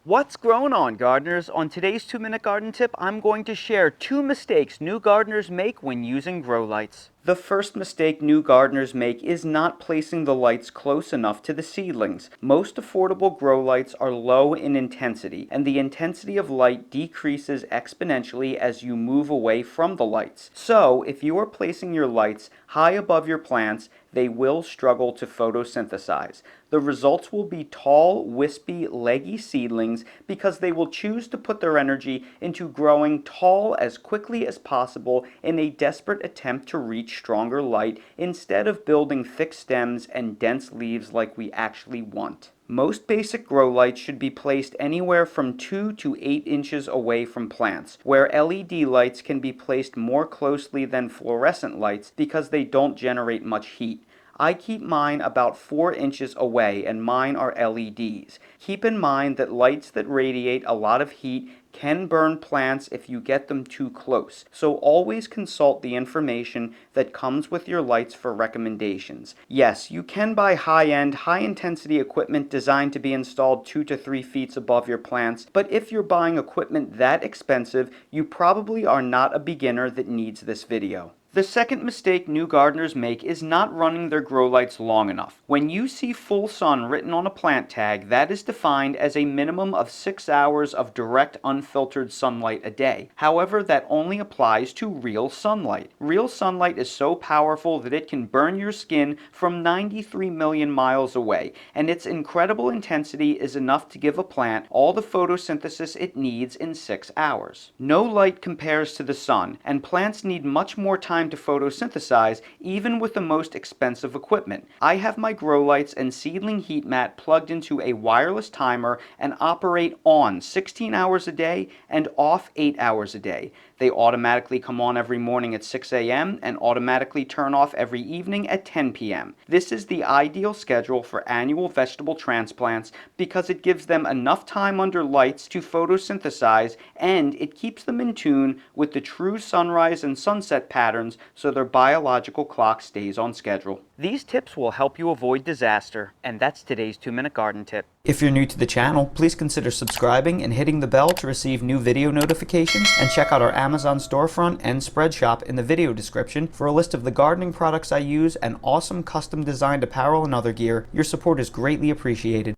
What's going on, gardeners? On today's 2-minute garden tip, I'm going to share 2 mistakes new gardeners make when using grow lights. The first mistake new gardeners make is not placing the lights close enough to the seedlings. Most affordable grow lights are low in intensity, and the intensity of light decreases exponentially as you move away from the lights. So, if you are placing your lights high above your plants, they will struggle to photosynthesize. The results will be tall, wispy, leggy seedlings because they will choose to put their energy into growing tall as quickly as possible in a desperate attempt to reach stronger light instead of building thick stems and dense leaves like we actually want. Most basic grow lights should be placed anywhere from 2 to 8 inches away from plants, where LED lights can be placed more closely than fluorescent lights because they don't generate much heat. I keep mine about 4 inches away, and mine are LEDs. Keep in mind that lights that radiate a lot of heat can burn plants if you get them too close, so always consult the information that comes with your lights for recommendations. Yes, you can buy high-end, high-intensity equipment designed to be installed 2 to 3 feet above your plants, but if you're buying equipment that expensive, you probably are not a beginner that needs this video. The second mistake new gardeners make is not running their grow lights long enough. When you see full sun written on a plant tag, that is defined as a minimum of 6 hours of direct unfiltered sunlight a day. However, that only applies to real sunlight. Real sunlight is so powerful that it can burn your skin from 93 million miles away, and its incredible intensity is enough to give a plant all the photosynthesis it needs in 6 hours. No light compares to the sun, and plants need much more time to photosynthesize even with the most expensive equipment. I have my grow lights and seedling heat mat plugged into a wireless timer and operate on 16 hours a day and off 8 hours a day. They automatically come on every morning at 6 a.m. and automatically turn off every evening at 10 p.m. This is the ideal schedule for annual vegetable transplants because it gives them enough time under lights to photosynthesize, and it keeps them in tune with the true sunrise and sunset patterns so their biological clock stays on schedule. These tips will help you avoid disaster, and that's today's 2-minute garden tip. If you're new to the channel, please consider subscribing and hitting the bell to receive new video notifications, and check out our Amazon storefront and spread shop in the video description for a list of the gardening products I use and awesome custom designed apparel and other gear. Your support is greatly appreciated.